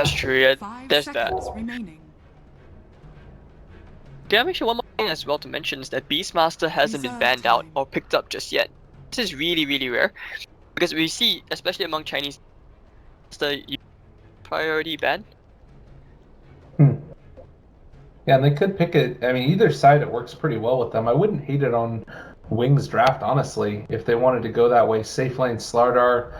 That's true, yeah. 5 There's that. seconds remaining. Yeah, actually one more thing as well to mention is that Beastmaster hasn't been Reserve banned out time. or picked up just yet. This is really, really rare. Because we see, especially among Chinese, the priority ban. Yeah, and they could pick it. I mean, either side, it works pretty well with them. I wouldn't hate it on Wings draft, honestly, if they wanted to go that way. Safe lane Slardar,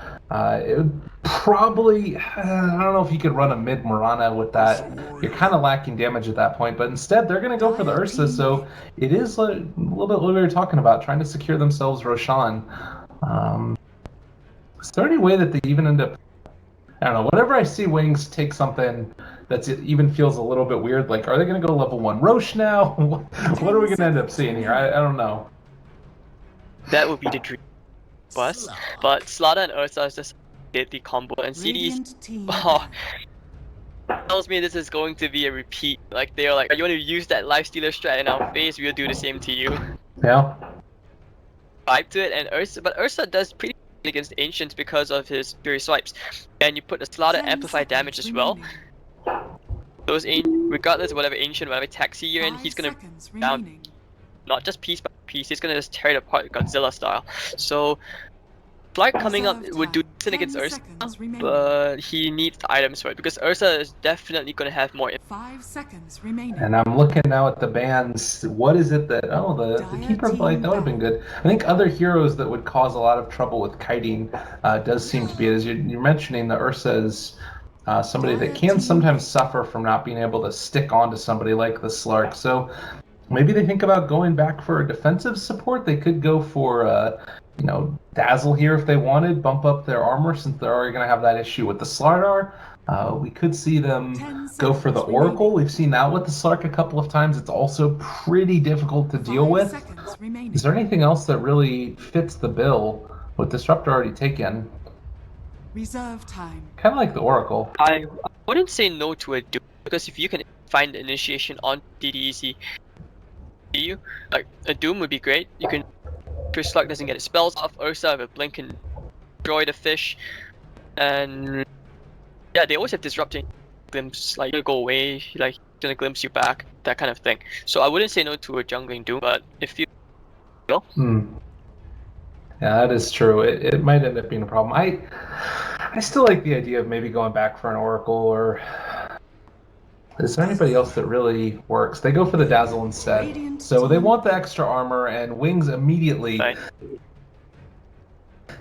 it would probably. I don't know if you could run a mid Mirana with that. You're kind of lacking damage at that point, but instead they're going to go for the Ursa. So it is a little bit what we were talking about, trying to secure themselves Roshan. Is there any way that they even end up? I don't know. Whenever I see Wings take something that even feels a little bit weird, like, are they going to go level 1 Roche now? What are we going to end up seeing here? I don't know. That would be the dream bus. But Slada and Ursa is just did the combo, and CDEC tells me this is going to be a repeat. Like, they're like, you want to use that Lifestealer strat in our face, we'll do the same to you. Yeah. Vibe to it, and Ursa does pretty good against Ancients because of his Fury Swipes. And you put the Slaughter amplify damage as well. Those regardless of whatever Ancient, whatever taxi you're in, he's gonna down not just piece by piece, he's gonna just tear it apart Godzilla style. So Flight coming up would do decent against Ursa, but he needs the items for it because Ursa is definitely gonna have more. 5 seconds remaining. And I'm looking now at the bans. What is it that? Oh, the Keeper of Light, that would have been good. I think other heroes that would cause a lot of trouble with kiting does seem to be, as you're mentioning, the Ursa is somebody that can sometimes suffer from not being able to stick onto somebody like the Slark. So maybe they think about going back for a defensive support. They could go for Dazzle here if they wanted, bump up their armor since they're already going to have that issue with the Slardar. We could see them go for the Oracle. We've seen that with the Slark a couple of times. It's also pretty difficult to deal with. Is there anything else that really fits the bill with Disruptor already taken? Reserve time. Kind of like the Oracle. I wouldn't say no to a Doom, because if you can find initiation on DDEC, like a Doom would be great. You can, if Slug doesn't get his spells off, Ursa with a blink can destroy the fish, and yeah, they always have disrupting glimpse, like you go away, like gonna glimpse you back, that kind of thing. So I wouldn't say no to a jungling Doom, but if you go. Yeah, that is true. It might end up being a problem. I still like the idea of maybe going back for an Oracle, or is there anybody else that really works? They go for the Dazzle instead. So they want the extra armor, and Wings immediately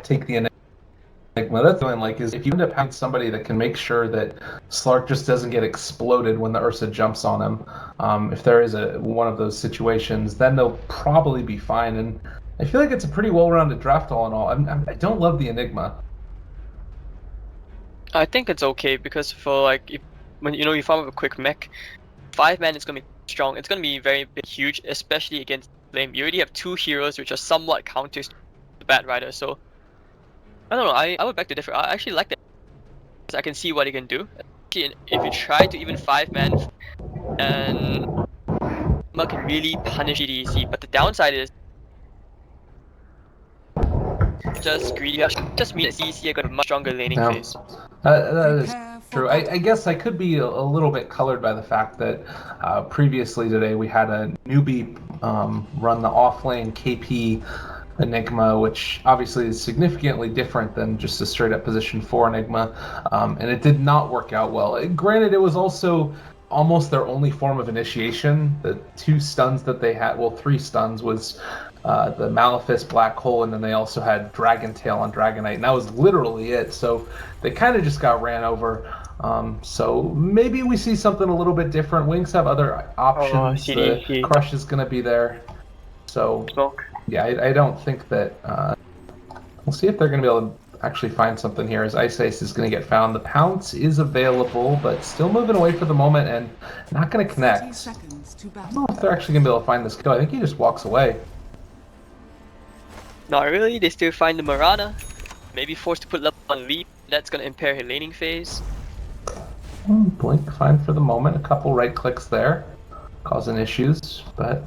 take the Enigma. That's doing is if you end up having somebody that can make sure that Slark just doesn't get exploded when the Ursa jumps on him, if there is one of those situations, then they'll probably be fine. And I feel like it's a pretty well-rounded draft all in all. I don't love the Enigma. I think it's okay because for when you farm up a quick mech, 5-man is gonna be strong. It's gonna be very huge, especially against Flame. You already have 2 heroes which are somewhat counters to the Bat Rider. So I don't know. I would beg to differ. I actually like that. I can see what he can do. If you try to even 5-man, and can really punish CDEC, but the downside is just greedy. Just mean that CDEC are got a much stronger laning phase. That is true. I guess I could be a little bit colored by the fact that previously today we had a newbie run the off-lane KP Enigma, which obviously is significantly different than just a straight-up position 4 Enigma, and it did not work out well. Granted, it was also almost their only form of initiation. The 2 stuns that they had, well, 3 stuns, was the Malefice Black Hole, and then they also had Dragon Tail on Dragonite, and that was literally it. So they kind of just got ran over. So maybe we see something a little bit different. Wings have other options. The Crush is going to be there. So yeah, I don't think that. We'll see if they're going to be able to actually find something here, as Ice is going to get found. The Pounce is available, but still moving away for the moment and not going to connect. I don't know if they're actually going to be able to find this kill. I think he just walks away. Not really. They still find the Mirana. Maybe forced to put level 1 lead. That's going to impair her laning phase. Blink fine for the moment. A couple right clicks there, causing issues, but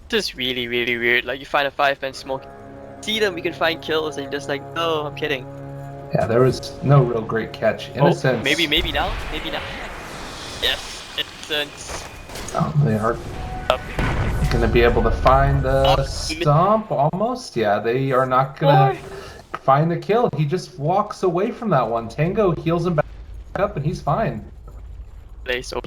this is really, really weird. Like, you find a 5-man smoke, see them, we can find kills, and you're just like, no, I'm kidding. Yeah, there was no real great catch. Innocence. Oh, maybe now. Yes, Innocence. They are going to be able to find the stomp almost. Yeah, they are not going to find the kill. He just walks away from that one. Tango heals him back up and he's fine. Place OP.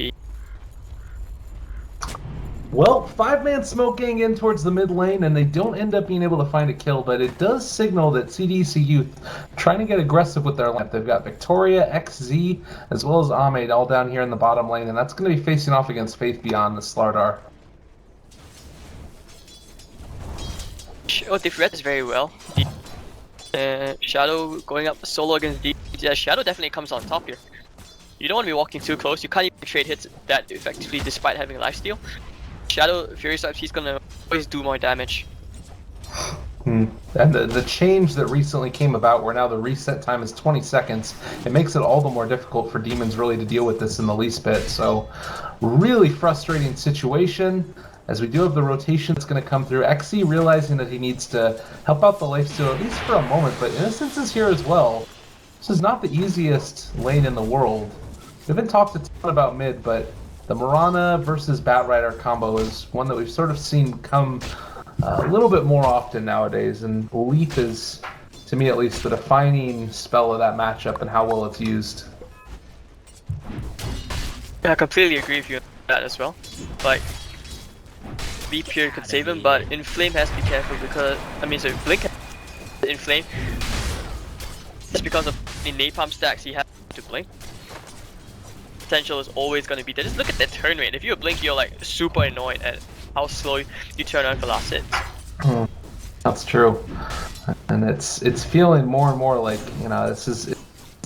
Well, 5-man smoking in towards the mid lane, and they don't end up being able to find a kill, but it does signal that CDEC.Youth trying to get aggressive with their lineup. They've got Victoria, XZ, as well as Ahmed all down here in the bottom lane, and that's going to be facing off against Faith Beyond the Slardar. Oh, they've read this very well. Shadow going up solo against D. Yeah, Shadow definitely comes on top here. You don't want to be walking too close. You can't even trade hits that effectively despite having a lifesteal. Shadow, Fury Swipes, he's gonna always do more damage. And the change that recently came about where now the reset time is 20 seconds, it makes it all the more difficult for demons really to deal with this in the least bit. So really frustrating situation. As we do have the rotation that's going to come through, XC realizing that he needs to help out the lifesteal at least for a moment, but Innocence is here as well. This is not the easiest lane in the world. We haven't talked a ton about mid, but the Mirana versus Batrider combo is one that we've sort of seen come a little bit more often nowadays, and Leaf is, to me at least, the defining spell of that matchup and how well it's used. Yeah, I completely agree with you on that as well. Like, Leap here could save him, but Inflame has to be careful because, Blink Inflame, just because of the napalm stacks he has to Blink. Potential is always going to be there. Just look at that turn rate. If you blink, you're like super annoyed at how slow you turn on for last hits. That's true, and it's feeling more and more like, you know, it's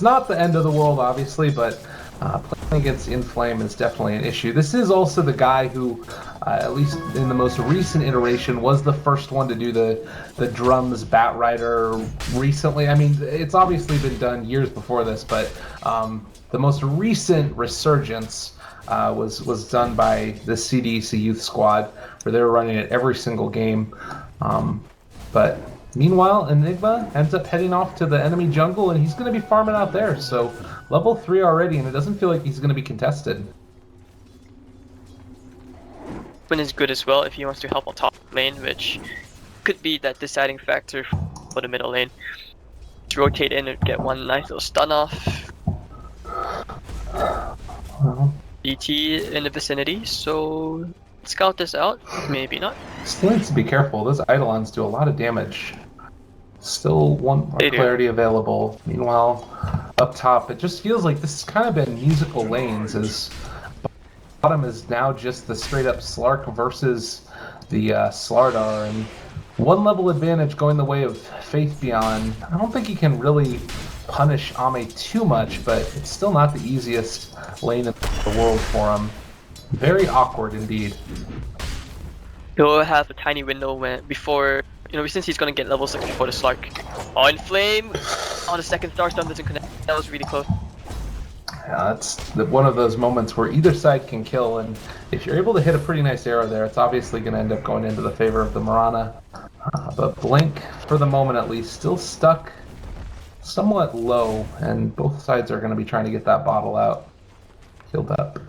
not the end of the world obviously, but playing against Inflame is definitely an issue. This is also the guy who, at least in the most recent iteration, was the first one to do the drums Batrider recently. I mean, it's obviously been done years before this, but the most recent resurgence was done by the CDEC.Youth squad, where they were running it every single game. But meanwhile, Enigma ends up heading off to the enemy jungle, and he's going to be farming out there. So level 3 already, and it doesn't feel like he's going to be contested. Win is good as well if he wants to help on top lane, which could be that deciding factor for the middle lane. Just rotate in and get one nice little stun off. BT in the vicinity, so scout this out. Maybe not. Still needs to be careful. Those Eidolons do a lot of damage. Still one more clarity available. Meanwhile, up top, it just feels like this has kind of been musical lanes, as bottom is now just the straight up Slark versus the Slardar, and one level advantage going the way of Faith Beyond. I don't think he can really punish Ame too much, but it's still not the easiest lane in the world for him. Very awkward indeed. He'll have a tiny window before, since he's gonna get level 6 before the Slark. Oh, Inflame! Oh, the second star stun doesn't connect. That was really close. Yeah, that's one of those moments where either side can kill, and if you're able to hit a pretty nice arrow there, it's obviously going to end up going into the favor of the Mirana. But Blink, for the moment at least, still stuck somewhat low, and both sides are going to be trying to get that bottle out. Healed up.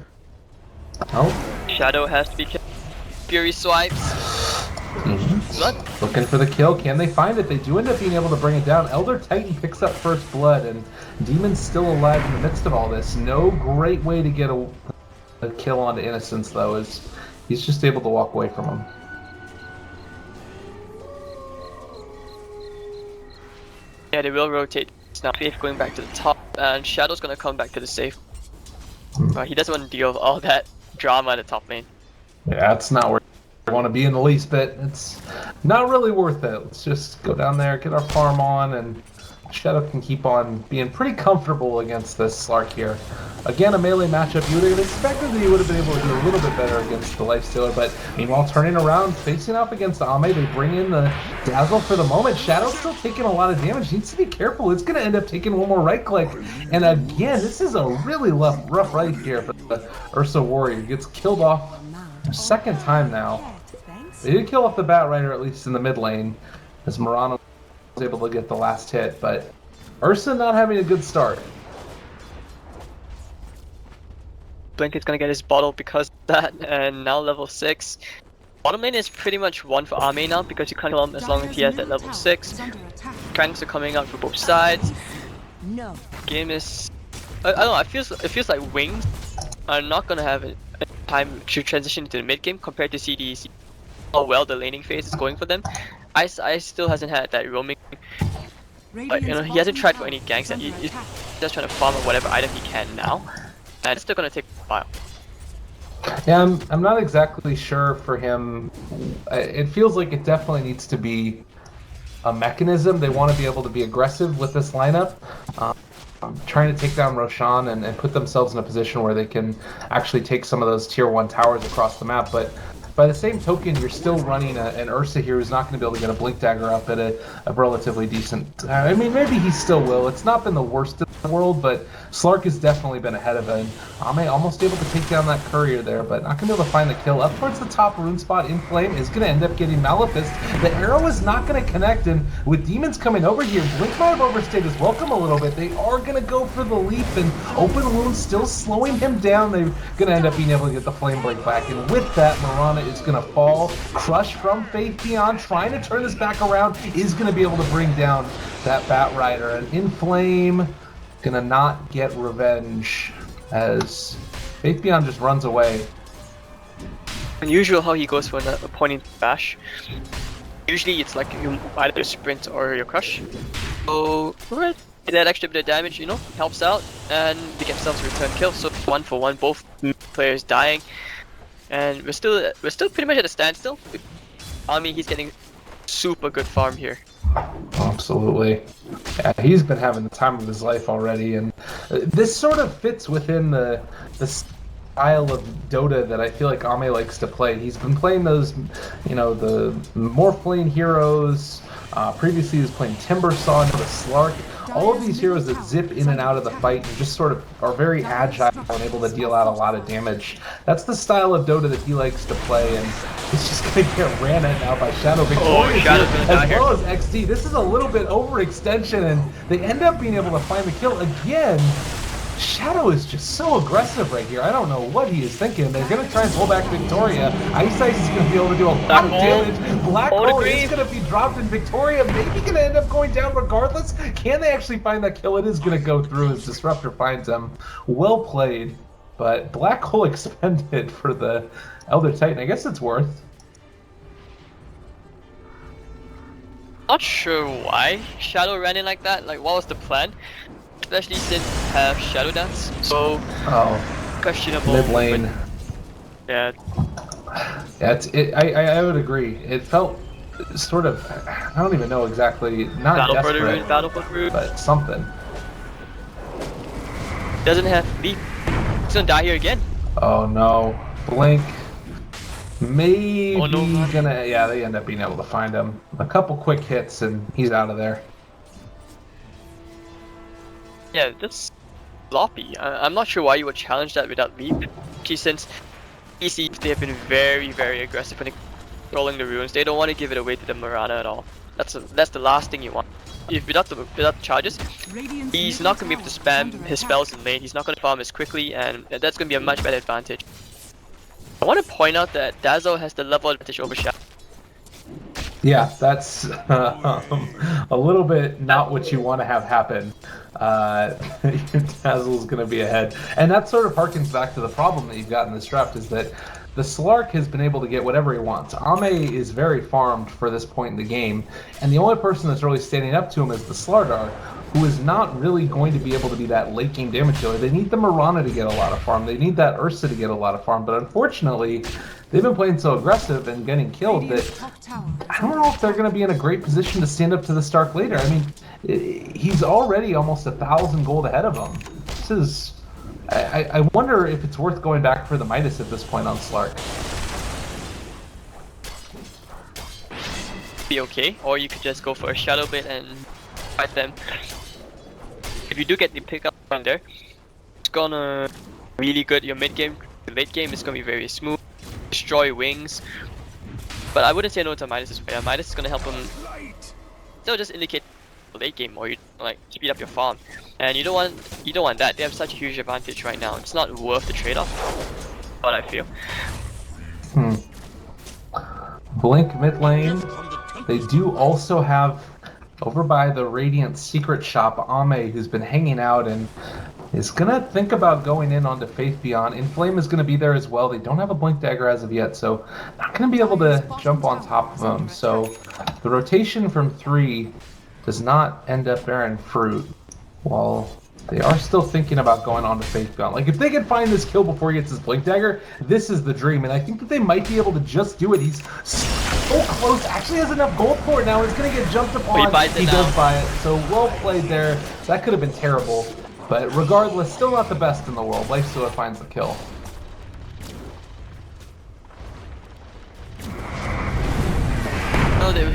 Oh. Shadow has to be killed. Fury Swipes. Looking for the kill. Can they find it? They do end up being able to bring it down. Elder Titan picks up first blood, and Demon's still alive in the midst of all this. No great way to get a kill onto Innocence, though, as he's just able to walk away from him. Yeah, they will rotate. Now Faith going back to the top, and Shadow's gonna come back to the safe. He doesn't want to deal with all that drama at the top lane. Yeah, it's not where I want to be in the least bit. It's not really worth it. Let's just go down there, get our farm on, and Shadow can keep on being pretty comfortable against this Slark here. Again, a melee matchup. You would have expected that he would have been able to do a little bit better against the Lifestealer, but meanwhile, turning around, facing off against Ame, they bring in the Dazzle for the moment. Shadow's still taking a lot of damage. He needs to be careful. It's going to end up taking one more right click. And again, this is a really rough right here for the Ursa Warrior. He gets killed off second time now. They did kill off the Batrider, at least in the mid lane, as Mirana was able to get the last hit, but Ursa not having a good start. Blink is gonna get his bottle because of that, and now level 6. Bottom lane is pretty much one for Ame now because you can't kill him as long as he has that level 6. Tranks are coming out from both sides. No. Game is... I don't know, it feels like Wings are not gonna have a time to transition into the mid game compared to CDEC. How well the laning phase is going for them. Ice still hasn't had that roaming. But you know, he hasn't tried for any ganks, and he's just trying to farm whatever item he can now. And it's still gonna take a while. Yeah, I'm not exactly sure for him. It feels like it definitely needs to be a mechanism. They want to be able to be aggressive with this lineup, trying to take down Roshan and put themselves in a position where they can actually take some of those tier 1 towers across the map. But by the same token, you're still running an Ursa here who's not going to be able to get a Blink Dagger up at a relatively decent... I mean, maybe he still will. It's not been the worst in the world, but Slark has definitely been ahead of it. Ame almost able to take down that courier there, but not going to be able to find the kill. Up towards the top rune spot, In Flame is going to end up getting Malefist. The arrow is not going to connect, and with demons coming over here, Blink might have overstayed his welcome a little bit. They are going to go for the leap, and open wounds still slowing him down. They're going to end up being able to get the Flame Blink back, and with that, Mirana is going to fall. Crush from Faith Beyond, trying to turn this back around, is going to be able to bring down that Bat Rider, and In Flame gonna not get revenge as Faith Beyond just runs away. Unusual how he goes for a pointing bash. Usually it's like you either sprint or your crush. So right, that extra bit of damage, you know, helps out, and they get themselves a return kill. So 1 for 1, both players dying, and we're still pretty much at a standstill. I mean, he's getting super good farm here. Absolutely. Yeah, he's been having the time of his life already, and this sort of fits within the style of Dota that I feel like Ame likes to play. He's been playing those, you know, the Morphling heroes. Previously he was playing Timbersaw, the Slark. All of these heroes that zip in and out of the fight and just sort of are very agile and able to deal out a lot of damage. That's the style of Dota that he likes to play, and it's just going to get ran at now by Shadow Victorious as well as XD. This is a little bit overextension, and they end up being able to find the kill again. Shadow is just so aggressive right here. I don't know what he is thinking. They're going to try and pull back Victoria. Ice is going to be able to do a lot of damage. Black Hole is going to be dropped, and Victoria maybe going to end up going down regardless. Can they actually find that kill? It is going to go through as Disruptor finds him. Well played, but Black Hole expended for the Elder Titan. I guess it's worth. Not sure why Shadow ran in like that. Like, what was the plan? Especially since have Shadow Dance, so questionable. Mid lane. Yeah. Yeah, I would agree. It felt sort of, I don't even know exactly, not Battle desperate, for the rune, battle for the rune, but something. Doesn't have leap. He's gonna die here again. Oh no, Blink. Maybe no, gonna, yeah, they end up being able to find him. A couple quick hits and he's out of there. Yeah, that's sloppy. I'm not sure why you would challenge that without leap. Since EC, they have been very, very aggressive when controlling the runes. They don't want to give it away to the Mirana at all. That's the last thing you want. If without the charges, he's not going to be able to spam his spells in lane. He's not going to farm as quickly, and that's going to be a much better advantage. I want to point out that Dazzle has the level advantage over Shadow. Yeah, that's a little bit not what you want to have happen. Dazzle's going to be ahead. And that sort of harkens back to the problem that you've got in this draft, is that the Slark has been able to get whatever he wants. Ame is very farmed for this point in the game, and the only person that's really standing up to him is the Slardar, who is not really going to be able to be that late game damage dealer. They need the Mirana to get a lot of farm. They need that Ursa to get a lot of farm, but unfortunately, they've been playing so aggressive and getting killed that I don't know if they're going to be in a great position to stand up to the Stark later. I mean, he's already almost 1,000 gold ahead of him. This is... I wonder if it's worth going back for the Midas at this point on Slark. Be okay, or you could just go for a Shadow Bit and fight them. If you do get the pickup from there, it's gonna really good. Your mid game, the late game is gonna be very smooth. Destroy wings, but I wouldn't say no to Midas. Midas is gonna help him. They'll just indicate late game, or you like speed up your farm, and you don't want that. They have such a huge advantage right now. It's not worth the trade-off. What I feel. Blink mid lane. They do also have over by the Radiant secret shop Ame, who's been hanging out and is gonna think about going in onto Faith Beyond. Inflame is gonna be there as well. They don't have a Blink Dagger as of yet, so not gonna be able to jump on top of them. So the rotation from 3 does not end up bearing fruit, while they are still thinking about going on to Faith Beyond. Like, if they can find this kill before he gets his Blink Dagger, this is the dream, and I think that they might be able to just do it. He's so close, actually has enough gold for it now. He's gonna get jumped upon. He does buy it, so well played there. That could have been terrible, but regardless, still not the best in the world. Lifestealer finds the kill. Oh, they were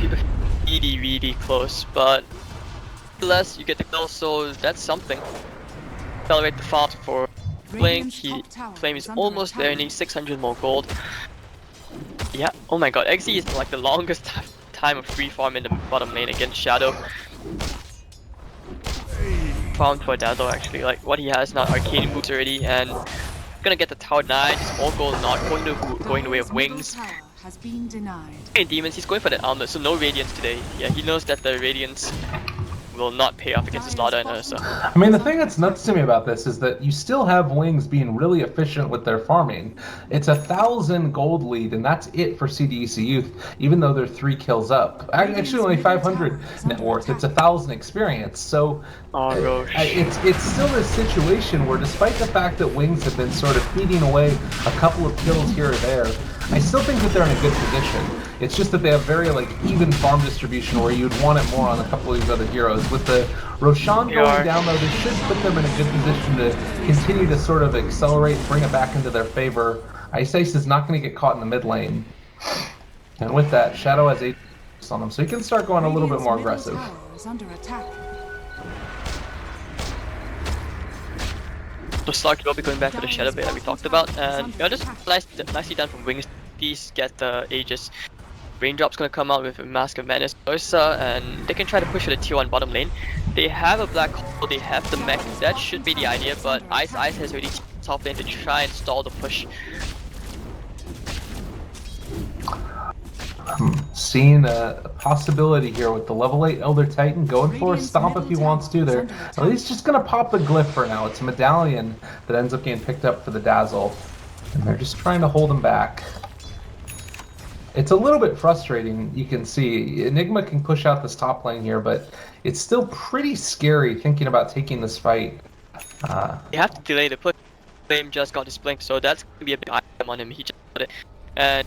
really close, but nonetheless, you get the kill, so that's something. Accelerate the farm for Blink. Flame is almost there, needs 600 more gold. Yeah, oh my god, XZ is like the longest time of free farm in the bottom lane against Shadow. Found for Dazzle actually, like what he has now, arcane moves already, and gonna get the tower 9, just all gold, not going the way of wings. In Demons, he's going for the armor, so no Radiance today. Yeah, he knows that the Radiance will not pay off against the Slaughter and Ursa. I mean, the thing that's nuts to me about this is that you still have Wings being really efficient with their farming. It's 1,000 gold lead, and that's it for CDEC.Youth, even though they're 3 kills up. Actually, only 500 net worth. It's 1,000 experience. So it's still this situation where, despite the fact that Wings have been sort of feeding away a couple of kills here or there, I still think that they're in a good position. It's just that they have very even farm distribution where you'd want it more on a couple of these other heroes. With the Roshan going down though, they should put them in a good position to continue to sort of accelerate and bring it back into their favor. Ice is not going to get caught in the mid lane. And with that, Shadow has 8 on him, so he can start going a little bit more aggressive. So Stark will be going back for the Shadow Blade that we talked about, and just nicely done from Wings. These get the Aegis. Raindrop's gonna come out with a Mask of Madness, Ursa, and they can try to push for the tier 1 bottom lane. They have a black hole, they have the mech, that should be the idea, but Ice has already top lane to try and stall the push. Seeing a possibility here with the level 8 Elder Titan going for a stomp if he wants to there. At least just gonna pop the glyph for now. It's a medallion that ends up getting picked up for the Dazzle, and they're just trying to hold him back. It's a little bit frustrating, you can see. Enigma can push out this top lane here, but it's still pretty scary thinking about taking this fight. You have to delay the push. Flame just got his blink, so that's gonna be a big item on him. He just got it. And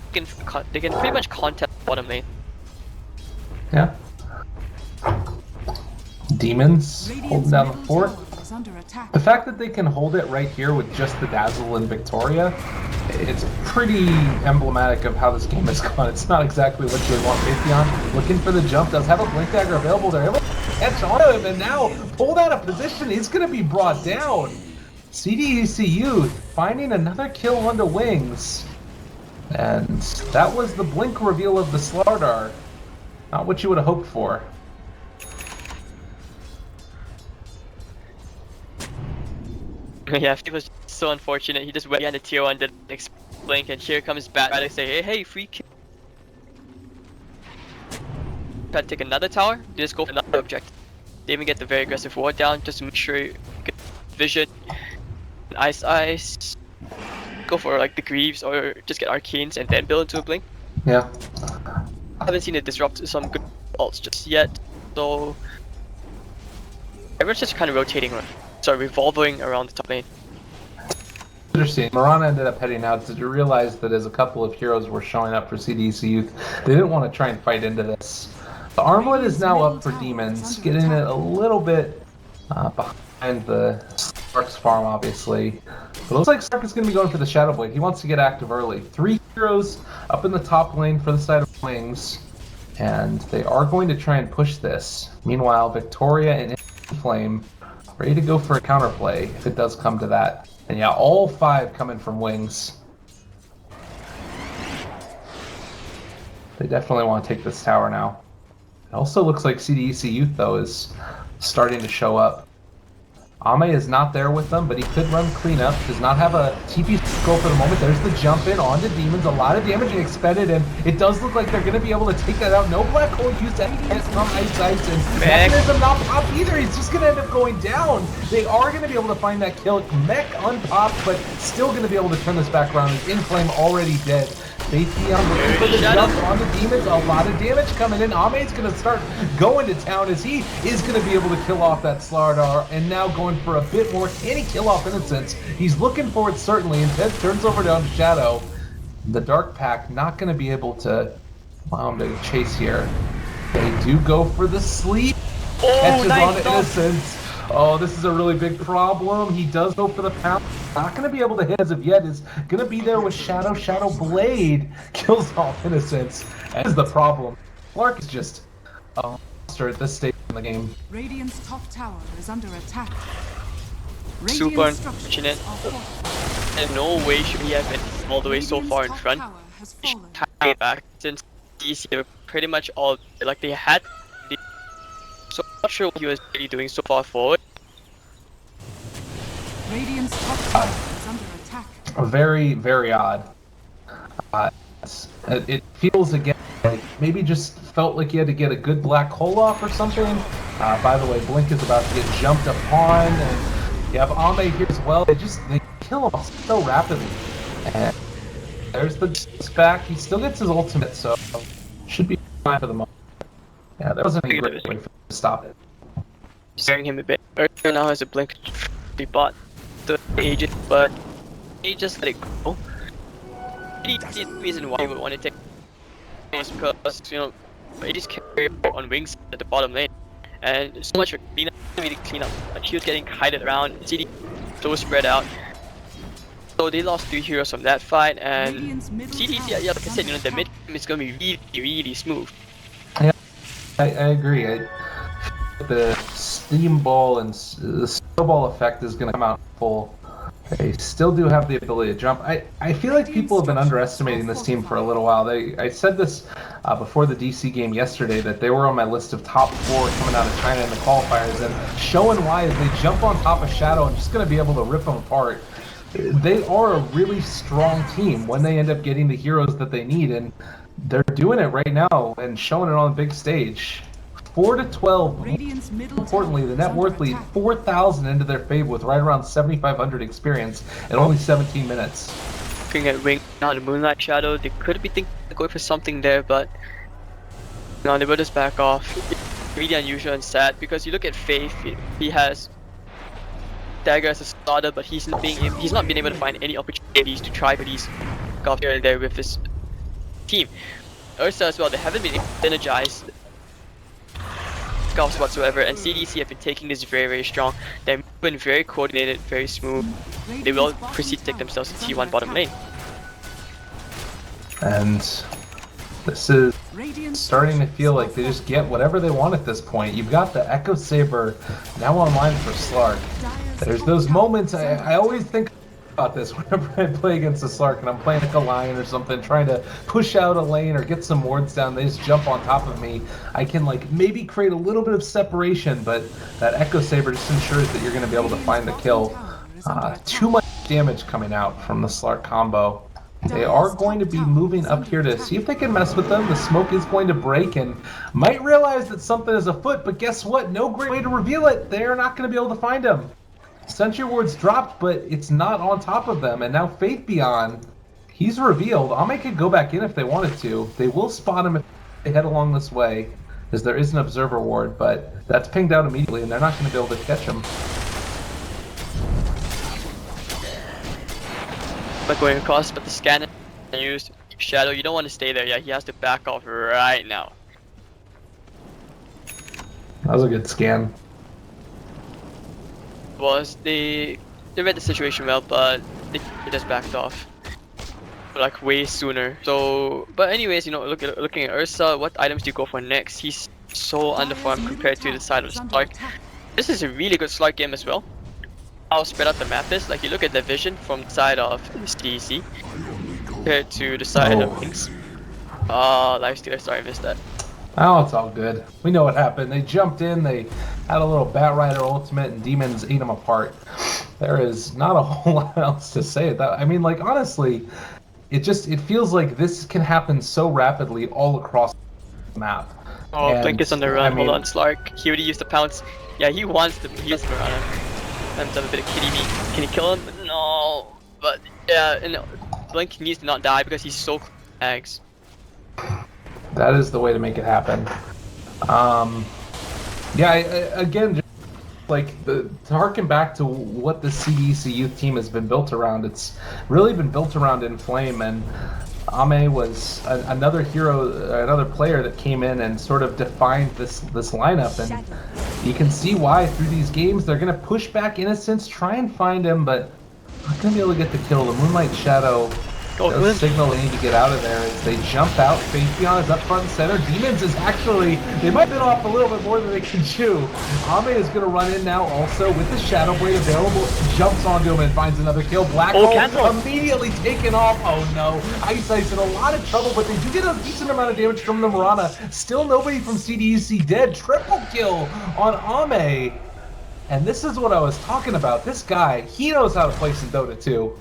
they can pretty much contest bottom lane. Yeah. Demons holding down the fort. The fact that they can hold it right here with just the Dazzle and Victoria, it's pretty emblematic of how this game has gone. It's not exactly what you would want. Raytheon looking for the jump, does have a Blink Dagger available. They're able to catch on to him, and now pulled out of position. He's going to be brought down. CDEC.Youth finding another kill onto Wings. And that was the blink reveal of the Slardar. Not what you would have hoped for. Yeah, it was so unfortunate. He just went behind the tier 1, did the next blink, and here comes Bat to say, hey, free kill. Try to take another tower, they just go for another objective. They even get the very aggressive ward down, just to make sure you get vision. Ice. Go for like the Greaves or just get Arcanes and then build into a blink. Yeah. I haven't seen it disrupt some good ults just yet, so everyone's just kind of revolving around the top lane. Interesting. Mirana ended up heading out. Did you realize that as a couple of heroes were showing up for CDEC.Youth, they didn't want to try and fight into this. The Armlet is now up for Demons, getting it a little bit behind the Stark's farm, obviously. But it looks like Stark is going to be going for the Shadow Blade. He wants to get active early. 3 heroes up in the top lane for the side of Wings, and they are going to try and push this. Meanwhile, Victoria and Flame ready to go for a counterplay if it does come to that. And yeah, all 5 coming from Wings. They definitely want to take this tower now. It also looks like CDEC.Youth, though, is starting to show up. Ame is not there with them, but he could run cleanup. Does not have a TP scope for the moment. There's the jump in onto Demons. A lot of damage expended, and it does look like they're going to be able to take that out. No black hole used to hit from Ice, and Mechanism not pop either. He's just going to end up going down. They are going to be able to find that kill. Mech unpopped, but still going to be able to turn this back around. His In-Flame already dead. Faith Beyond looking for the jump on the Demons. A lot of damage coming in. Ame's going to start going to town as he is going to be able to kill off that Slardar, and now going for a bit more. Can he kill off Innocence? He's looking for it certainly, and Ted turns over down to Shadow. The Dark Pack not going to be able to allow him to chase here. They do go for the sleep. Catches on to Innocence. Oh, this is a really big problem. He does go for the pound. Not going to be able to hit as of yet. Is going to be there with Shadow. Shadow Blade kills off Innocence. That is the problem. Clark is just a monster at this stage in the game. Radiant's top tower is under attack. Super unfortunate. And no way should he have been all the way so far in front. He should have back since these are pretty much all like they had. So I'm not sure what he was really doing so far forward. Radiant's top tower is under attack. Very, very odd. It feels again like maybe just felt like he had to get a good black hole off or something. By the way, Blink is about to get jumped upon, and you have Ame here as well. They kill him so rapidly. And there's the back. He still gets his ultimate, so should be fine for the moment. Yeah, there wasn't any great way for him to stop it. Scaring him a bit. Ursa now has a Blink. He bought the agent, but he just let it go. The reason why he would want to take it was because, you know, he just carry on wings at the bottom lane, and so much for cleanup, really clean up. Like, he was getting kited around, CD so spread out. So they lost 3 heroes from that fight, and CDC, yeah, like I said, you know, the mid game is gonna be really, really smooth. Yeah, I agree. The steam ball and the snowball effect is going to come out full. They still do have the ability to jump. I feel like people have been underestimating this team for a little while. I said this before the DC game yesterday, that they were on my list of top 4 coming out of China in the qualifiers, and showing why is they jump on top of Shadow and just going to be able to rip them apart. They are a really strong team when they end up getting the heroes that they need, and they're doing it right now and showing it on the big stage. 4-12. Importantly, the net worth lead 4,000 into their favor with right around 7,500 experience in only 17 minutes. Looking at Ring now, the Moonlight Shadow, they could be thinking of going for something there, but no, they will just back off. It's really unusual and sad because you look at Faith, he has Dagger as a starter, but he's not been able to find any opportunities to try for these golf here and there with his team. Ursa as well, they haven't been energized scuffs whatsoever, and CDC have been taking this very, very strong. They've been very coordinated, very smooth. They will proceed to take themselves to T1 bottom lane. And this is starting to feel like they just get whatever they want at this point. You've got the Echo Saber now online for Slark. There's those moments, I always think about this whenever I play against a Slark and I'm playing like a Lion or something, trying to push out a lane or get some wards down. They just jump on top of me. I can like maybe create a little bit of separation, but that Echo Saber just ensures that you're going to be able to find the kill. Too much damage coming out from the Slark combo. They are going to be moving up here to see if they can mess with them. The smoke is going to break and might realize that something is afoot, but guess what? No great way to reveal it. They are not going to be able to find him. Sentry Ward's dropped, but it's not on top of them, and now Faith Beyond, he's revealed. Ame could go back in if they wanted to. They will spot him if they head along this way, as there is an Observer Ward, but that's pinged out immediately, and they're not going to be able to catch him. Not going across, but the scanner used. Shadow, you don't want to stay there. Yeah, he has to back off right now. That was a good scan. They read the situation well, but they just backed off like way sooner. So, but anyways, you know, looking at Ursa, what items do you go for next? He's so underfarmed compared to the side of Slark. This is a really good Slark game as well. How spread out the map is. Like, you look at the vision from the side of CDC compared to the side of Wings. Lifestealer, sorry, I missed that. Oh, it's all good. We know what happened. They jumped in, they had a little Bat Rider ultimate, and demons ate them apart. There is not a whole lot else to say. I mean, like, honestly, it feels like this can happen so rapidly all across the map. Oh, Blink is on the run. I mean, Hold on, Slark. He already used the pounce. Yeah, he wants to. He has Piranha. Time to have a bit of kitty meat. Can he kill him? No. But yeah, and Blink needs to not die because he's so close. That is the way to make it happen. Yeah, again, just like to harken back to what the CDEC.Youth team has been built around, it's really been built around Inflame, and Ame was another hero, another player that came in and sort of defined this lineup, and you can see why through these games they're going to push back Innocence, try and find him, but not going to be able to get the kill. The Moonlight Shadow does signal they need to get out of there as they jump out. Faithion is up front and center. Demons is actually, they might bit off a little bit more than they can chew. Ame is going to run in now also with the Shadow Blade available. Jumps onto him and finds another kill. Black Hole immediately taken off. Oh no. Ice in a lot of trouble, but they do get a decent amount of damage from the Mirana. Still nobody from CDEC dead. Triple kill on Ame. And this is what I was talking about. This guy, he knows how to play some Dota too.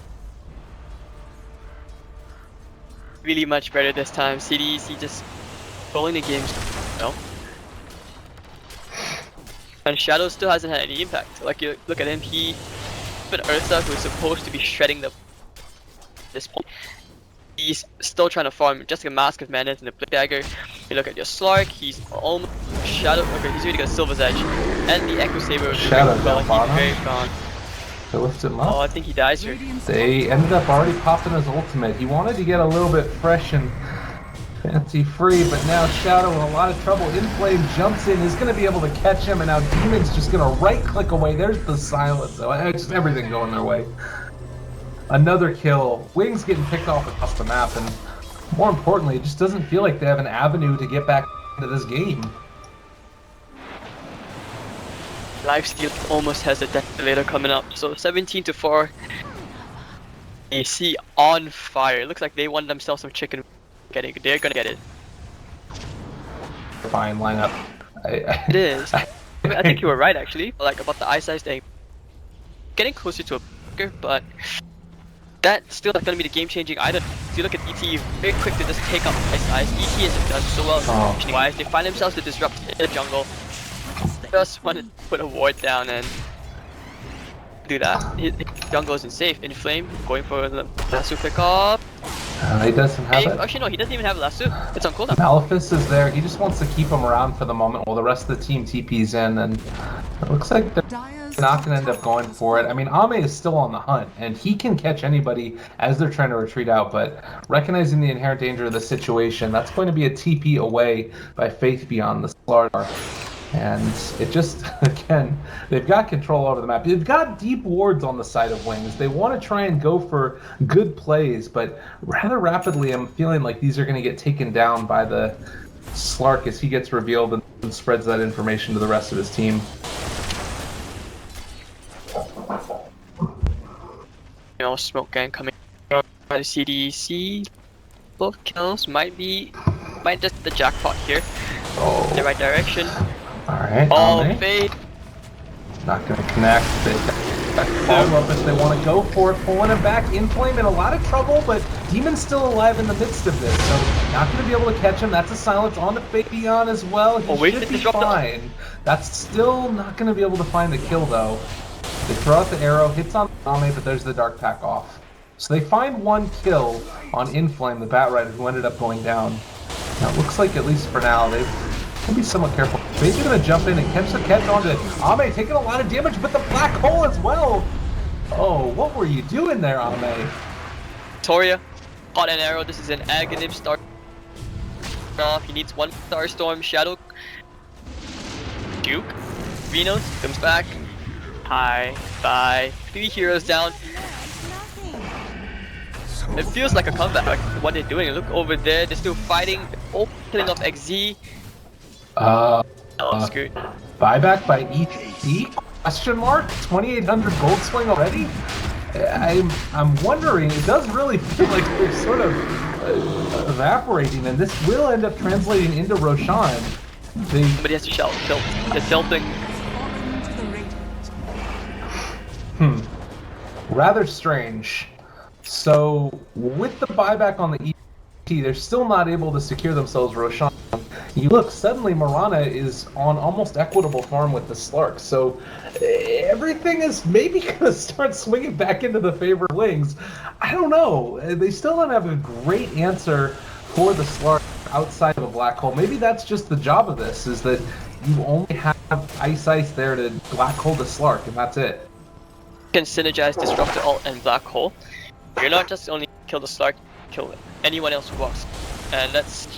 Really much better this time. CDEC just pulling the games, no. And Shadow still hasn't had any impact. Like, you look at him, he but Ursa, who's supposed to be shredding this point, he's still trying to farm just like a Mask of Madness and a Blink Dagger. You look at your Slark, he's almost Shadow. Okay, he's really got Silver's Edge and the Echo Saber. Shadow he's very gone. They lift him up. Oh, I think he dies here. They ended up already popping his ultimate. He wanted to get a little bit fresh and fancy free, but now Shadow in a lot of trouble. Inflame jumps in, is going to be able to catch him, and now Demon's just going to right-click away. There's the silence. Just everything going their way. Another kill. Wings getting picked off across the map, and more importantly, it just doesn't feel like they have an avenue to get back into this game. Lifesteal almost has a Desolator coming up, so 17-4. AC on fire. It looks like they won themselves some chicken. They're gonna get it. Fine lineup. It is. I think you were right actually, like about the Ice thing. Getting closer to a breaker, but that's still not gonna be the game-changing item. If you look at ET, very quick to just take up Ice. ET hasn't done so well. Wise, they find themselves to disrupt the jungle. Just want to put a ward down and do that. His jungle isn't safe. Inflame going for the lasso pick up. He doesn't have it. Actually, no, he doesn't even have lasso. It's on cooldown. Malefice is there. He just wants to keep him around for the moment while the rest of the team TP's in, and it looks like they're not going to end up going for it. I mean, Ame is still on the hunt, and he can catch anybody as they're trying to retreat out, but recognizing the inherent danger of the situation, that's going to be a TP away by Faith beyond the Slardar. And it just, again, they've got control over the map. They've got deep wards on the side of Wings. They want to try and go for good plays, but rather rapidly I'm feeling like these are going to get taken down by the Slark as he gets revealed and spreads that information to the rest of his team. You know, smoke gang coming by the CDC. Both kills might just the jackpot here. Oh. The right direction. Alright, oh, Fade. Not going to connect. They follow up if they want to go for it. Pulling him back. Inflame in a lot of trouble, but Demon's still alive in the midst of this, so not going to be able to catch him. That's a silence on the Fabian as well. He should be fine. That's still not going to be able to find the kill, though. They throw out the arrow, hits on Ame, but there's the Dark Pack off. So they find one kill on Inflame, the Bat Rider, who ended up going down. Now it looks like, at least for now, they've got to be somewhat careful. Fade's going to jump in and catch the catch onto it. Ame taking a lot of damage, but the Black Hole as well. Oh, what were you doing there, Ame? Toria, caught an arrow. This is an Aghanim start off. He needs one Starstorm, Shadow, Duke, Venus comes back. Hi, bye. 3 heroes down. It feels like a comeback, like what they're doing. Look over there, they're still fighting. Oh, killing off XZ. Screwed. Buyback by ET? Question mark? 2,800 gold swing already? I'm wondering. It does really feel like they're sort of evaporating, and this will end up translating into Roshan. Somebody has to tilt. The tilting. Fallen to the radiant. Rather strange. So, with the buyback on the ET, they're still not able to secure themselves Roshan. You look, suddenly Mirana is on almost equitable farm with the Slark, so everything is maybe going to start swinging back into the favor of Wings. I don't know. They still don't have a great answer for the Slark outside of a black hole. Maybe that's just the job of this, is that you only have Ice there to black hole the Slark, and that's it. You can synergize Disruptor Ult and Black Hole. You're not just only kill the Slark, kill anyone else who walks. And that's the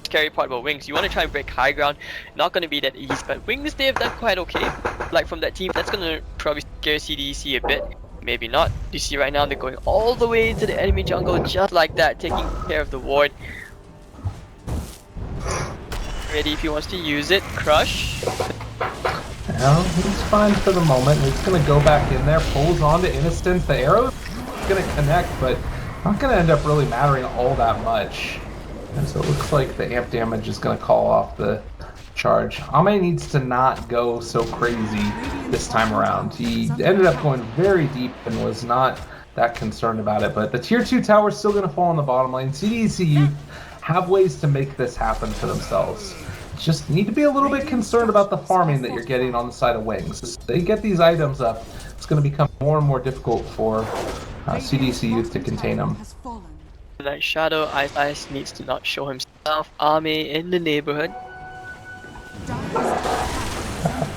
scary part about Wings. You want to try and break high ground, not going to be that easy, but Wings, they've done quite okay. Like from that team, that's going to probably scare CDEC a bit. Maybe not. You see right now they're going all the way into the enemy jungle just like that, taking care of the ward. Ready if he wants to use it. Crush. Well, he's fine for the moment. He's going to go back in there, pulls on to Innocence. The arrow's going to connect, but not going to end up really mattering all that much. And so it looks like the amp damage is going to call off the charge. Ame needs to not go so crazy this time around. He ended up going very deep and was not that concerned about it, but the tier 2 tower is still going to fall on the bottom lane. CDEC.Youth have ways to make this happen for themselves. Just need to be a little bit concerned about the farming that you're getting on the side of Wings. As they get these items up, it's going to become more and more difficult for CDEC.Youth to contain them. Like Shadow, Ice needs to not show himself. Army in the neighborhood.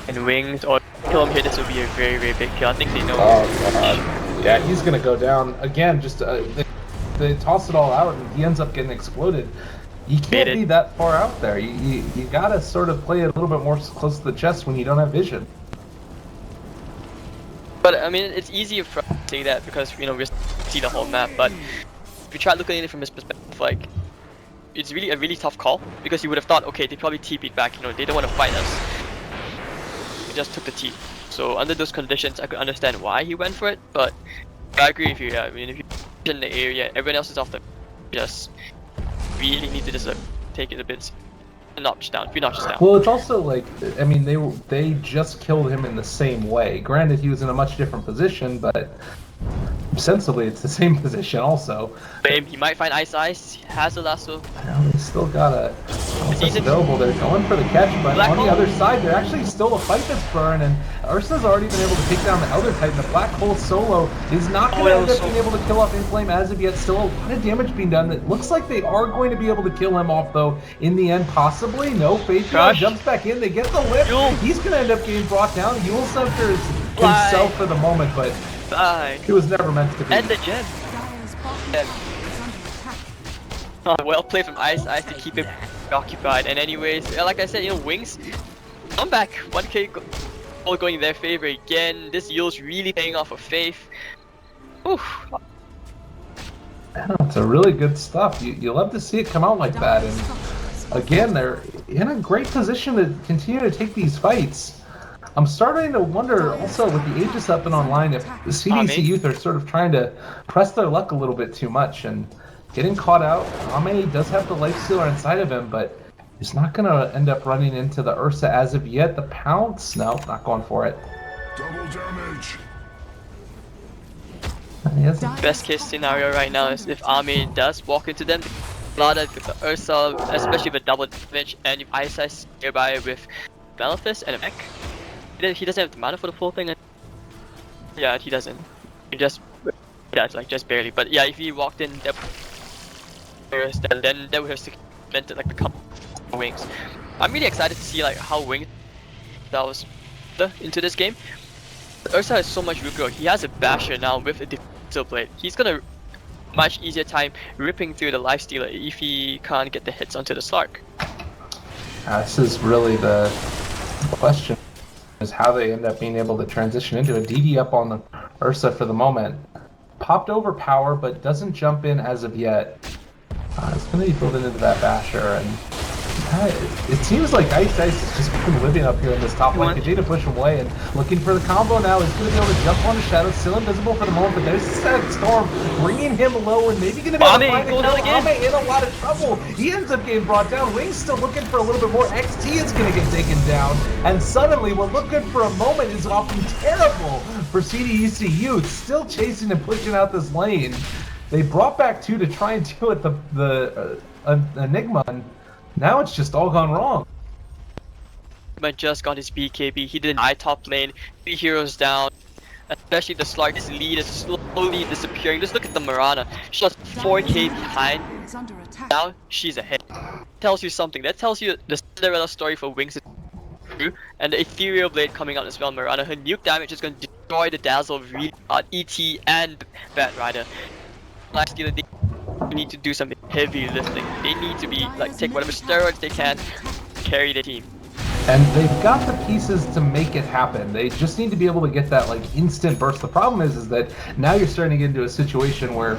And Wings, or kill him here, this will be a very, very big kill. I think they know. Oh, God. Yeah, he's going to go down. Again, just they toss it all out and he ends up getting exploded. You can't be that far out there. You gotta sort of play it a little bit more close to the chest when you don't have vision. But I mean, it's easier for us to say that because we see the whole map. But if you try looking at it from his perspective, like it's really a really tough call because you would have thought, okay, they probably TP'd back. They don't want to fight us. He just took the T. So under those conditions, I could understand why he went for it. But I agree with you. Yeah, I mean, if you're in the area, everyone else is off the just. Really need to just take it a bit a notch down, 3 notches down. Well, it's also like, I mean, they just killed him in the same way. Granted, he was in a much different position, but sensibly, it's the same position also. He might find Ice. He has a lasso. Well, he's still got a available. They're going for the catch, but on the other side, there's actually still a fight that's burning, and Ursa's already been able to take down the Elder Titan. The Black Hole solo is not going to end up being able to kill off Inflame as of yet. Still a lot of damage being done. It looks like they are going to be able to kill him off, though, in the end, possibly. No, Faithful jumps back in. They get the lift. He's going to end up getting brought down. Yule centers himself for the moment, but it was never meant to be. And the gem. Well played from Ice to keep him occupied. And anyways, like I said, Wings, come back. 1k goal going in their favor again. This Yule's really paying off of Faith. Oof. It's a really good stuff. You love to see it come out like that. And again, they're in a great position to continue to take these fights. I'm starting to wonder also with the Aegis up and online if the CDEC.Youth are sort of trying to press their luck a little bit too much and getting caught out. Ame does have the life stealer inside of him, but he's not going to end up running into the Ursa as of yet. The pounce? No, not going for it. Double damage. Best case scenario right now is if Ame does walk into them, flooded with the Ursa, especially with double damage, and if Ice nearby with Malefice and a mech. He doesn't have the mana for the full thing. Yeah, he doesn't. He just just barely. But yeah, if he walked in, then that would have cemented like the couple of Wings. I'm really excited to see like how Wings that was into this game. Ursa has so much regrowth. He has a basher now with a defensive blade. He's gonna much easier time ripping through the lifestealer if he can't get the hits onto the Slark. This is really the question. Is how they end up being able to transition into a DD up on the Ursa for the moment. Popped over power, but doesn't jump in as of yet. It's going to be building into that basher, and It seems like Ice is just been living up here in this top lane. Continue to push him away and looking for the combo now. He's going to be able to jump on the Shadow. Still invisible for the moment, but there's Static Storm bringing him low and maybe going to be able to find the kill. Ame in a lot of trouble. He ends up getting brought down. Wings still looking for a little bit more. XT is going to get taken down. And suddenly what looked good for a moment is often terrible for CDEC.Youth. Still chasing and pushing out this lane. They brought back 2 to try and do it the Enigma. And now it's just all gone wrong. But just got his BKB. He did an eye top lane. 3 heroes down. Especially the Slark. His lead is slowly disappearing. Just look at the Mirana. She's 4k behind. Now she's ahead. Tells you something. That tells you the Cinderella story for Wings is true. And the Ethereal Blade coming out as well. Mirana. Her nuke damage is going to destroy the Dazzle really hard. ET and Bat Rider. Actually, they need to do some heavy lifting. They need to be like take whatever steroids they can, carry the team. And they've got the pieces to make it happen. They just need to be able to get that like instant burst. The problem is that now you're starting to get into a situation where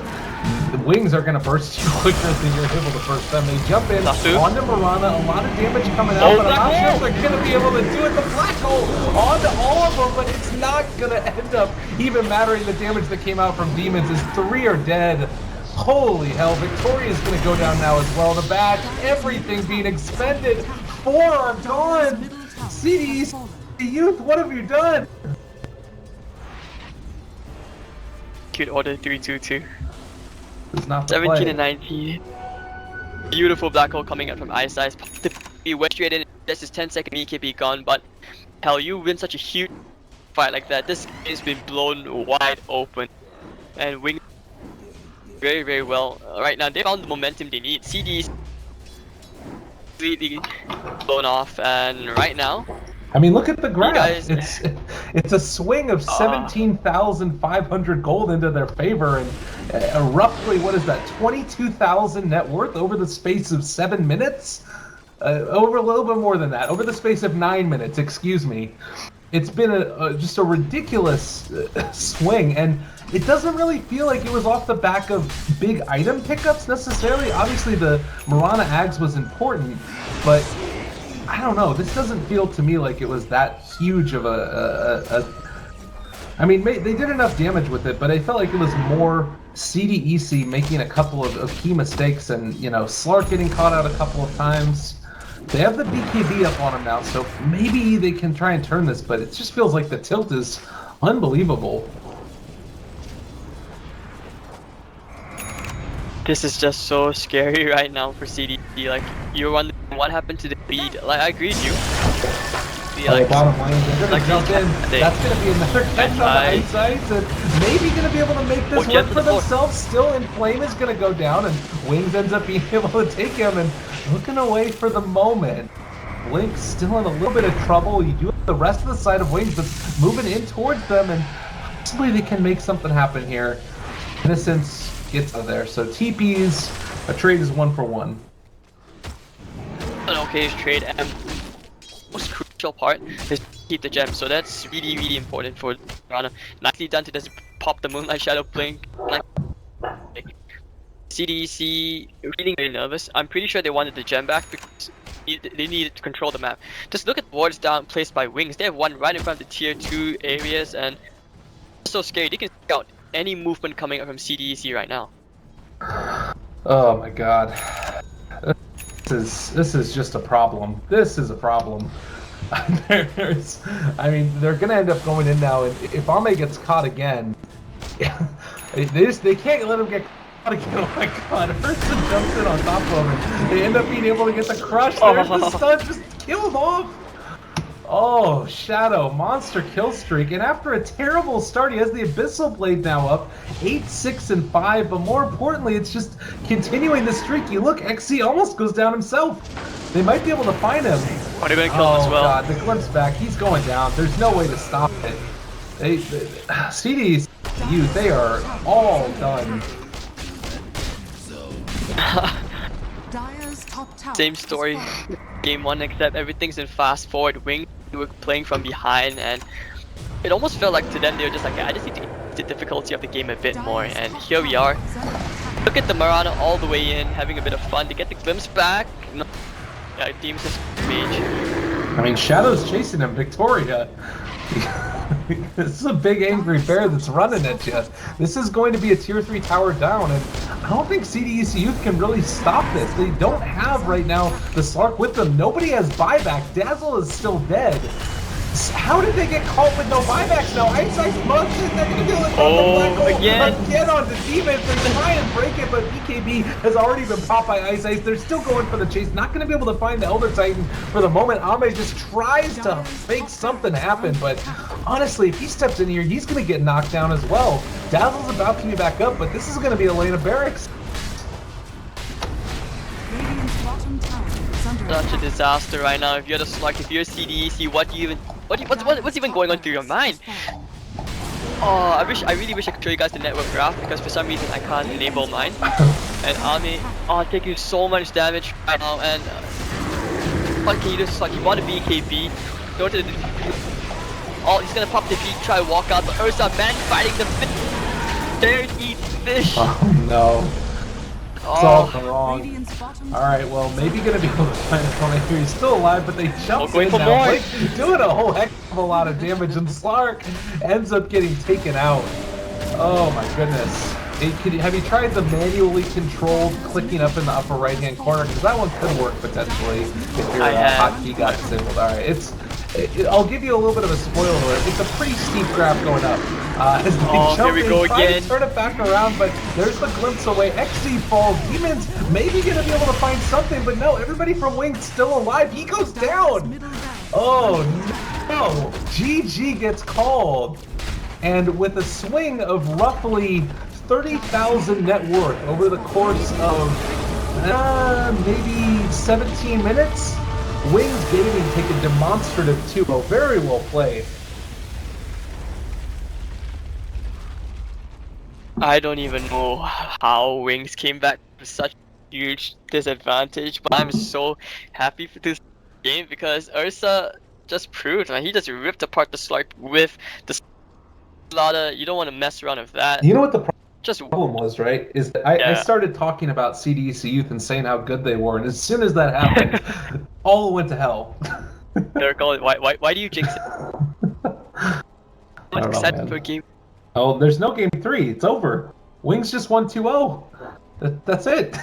the Wings are going to burst you quicker than you're able to burst them. They jump in onto Mirana, a lot of damage coming out, but I'm not sure if they're going to be able to do it. The black hole onto all of them, but it's not going to end up even mattering the damage that came out from Demons as 3 are dead. Holy hell, Victoria's going to go down now as well. The badge, everything being expended. 4 are gone! CDEC.Youth, what have you done? Cute order 3-2-2. It's not 17 and 19. Beautiful black hole coming out from Ice. He went straight in. This is 10-second BKB gone, but hell, you win such a huge fight like that. This game's been blown wide open. And Wing very, very well. Right now, they found the momentum they need. CD's completely blown off, and right now, I mean, look at the graph. It's a swing of 17,500 gold into their favor, and roughly, what is that, 22,000 net worth over the space of 7 minutes? Over a little bit more than that, over the space of 9 minutes, excuse me. It's been just a ridiculous swing, and it doesn't really feel like it was off the back of big item pickups necessarily. Obviously, the Mirana Ags was important, but I don't know. This doesn't feel to me like it was that huge of I mean, they did enough damage with it, but I felt like it was more CDEC making a couple of key mistakes, and, you know, Slark getting caught out a couple of times. They have the BKB up on him now, so maybe they can try and turn this, but it just feels like the tilt is unbelievable. this is just so scary right now for CDEC. Like, you're wondering what happened to the lead. Like, I agree with you. Like, bottom lane, they're gonna jump in. That's gonna be another catch on the Ice, and maybe gonna be able to make this work for themselves. Still, Inflame is gonna go down, and Wings ends up being able to take him and looking away for the moment. Blink's still in a little bit of trouble. You do have the rest of the side of Wings that's moving in towards them, and possibly they can make something happen here. Innocence gets out of there, so TP's a trade is 1 for 1. An okay trade, and most crucial part is to keep the gem, so that's really, really important for Rana. Nicely done to just pop the Moonlight Shadow Blink. CDEC really, really nervous. I'm pretty sure they wanted the gem back because they needed to control the map. Just look at wards down placed by Wings. They have one right in front of the tier 2 areas, and it's so scary. They can scout any movement coming up from CDEC right now. Oh my god. This is just a problem. This is a problem. I mean, they're gonna end up going in now, and if Ame gets caught again, they can't let him get caught again. Oh my god, Ursa jumps in on top of him, and they end up being able to get the crush. There's the stun just killed off. Oh, Shadow, monster kill streak, and after a terrible start, he has the Abyssal Blade now up, 8, 6, and 5, but more importantly, it's just continuing the streak. You look, XC almost goes down himself. They might be able to find him. Oh, they're gonna kill him as well. God, the glimpse back, he's going down. There's no way to stop it. CDEC.Youth, they are all done. Same story, game 1, except everything's in fast forward. Wing were playing from behind, and it almost felt like to them they were just like, I just need to get the difficulty of the game a bit more, and here we are. Look at the Mirana all the way in, having a bit of fun to get the glimpse back. Yeah, Demon's his mage. I mean, Shadow's chasing him, Victoria. This is a big angry bear that's running at you. This is going to be a tier 3 tower down, and I don't think CDEC.Youth can really stop this. They don't have right now the Slark with them. Nobody has buyback. Dazzle is still dead. How did they get caught with no buybacks now? Ice Monks is not going to do it. Again on the defense. They try and break it, but BKB has already been popped by Ice. They're still going for the chase. Not going to be able to find the Elder Titan for the moment. Ame just tries to make something happen, but honestly, if he steps in here, he's going to get knocked down as well. Dazzle's about to be back up, but this is going to be a lane of barracks. Such a disaster right now. If you're the Slark, if you're CDEC, what's even going on through your mind? Oh, I really wish I could show you guys the network graph, because for some reason I can't enable mine. And Ame, taking so much damage right now, and what can you do, Slark? You want to BKB, go to the... Oh, he's gonna pop the feet, try to walk out, but Ursa, man, fighting the fish. There he eats fish. Oh no. It's all wrong. Alright, well, maybe gonna be able to find a opponent here. He's still alive, but they jump in now. Like, doing a whole heck of a lot of damage, and Slark ends up getting taken out. Oh my goodness. Have you tried the manually controlled clicking up in the upper right hand corner? Because that one could work potentially if your hotkey got disabled. Alright, I'll give you a little bit of a spoiler alert. It's a pretty steep graph going up. As they jump here we go again. To turn it back around, but there's the glimpse away. XZ falls. Demon's maybe gonna be able to find something, but no, everybody from Wing's still alive. He goes down. Oh no! GG gets called, and with a swing of roughly 30,000 net worth over the course of maybe 17 minutes. Wings Gaming take a demonstrative 2-0. Very well played. I don't even know how Wings came back with such a huge disadvantage, but I'm so happy for this game because Ursa just proved, man, he just ripped apart the Slark with the slaughter. You don't want to mess around with that. You know what the problem was, right? Is that I started talking about CDEC.Youth and saying how good they were, and as soon as that happened, all went to hell. They're going, why do you jinx it? I'm excited for a game. Oh, there's no game 3. It's over. Wings just won 2-0. That's it.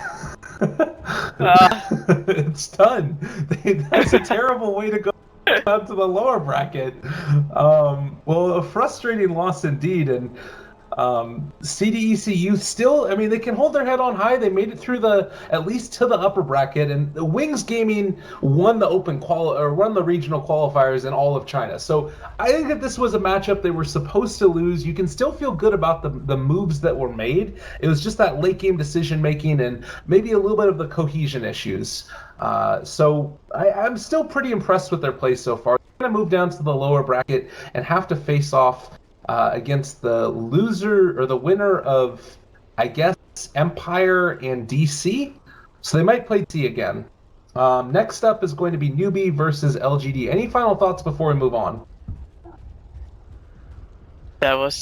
It's done. That's a terrible way to go down to the lower bracket. Well, a frustrating loss indeed, and CDEC.Youth still, I mean, they can hold their head on high. They made it through at least to the upper bracket, and the Wings Gaming won the won the regional qualifiers in all of China. So I think that this was a matchup they were supposed to lose. You can still feel good about the moves that were made. It was just that late game decision making and maybe a little bit of the cohesion issues. So I'm still pretty impressed with their play so far. They're going to move down to the lower bracket and have to face off against the loser or the winner of, I guess, Empire and DC. So they might play T again. Next up is going to be Newbie versus LGD. Any final thoughts before we move on? That was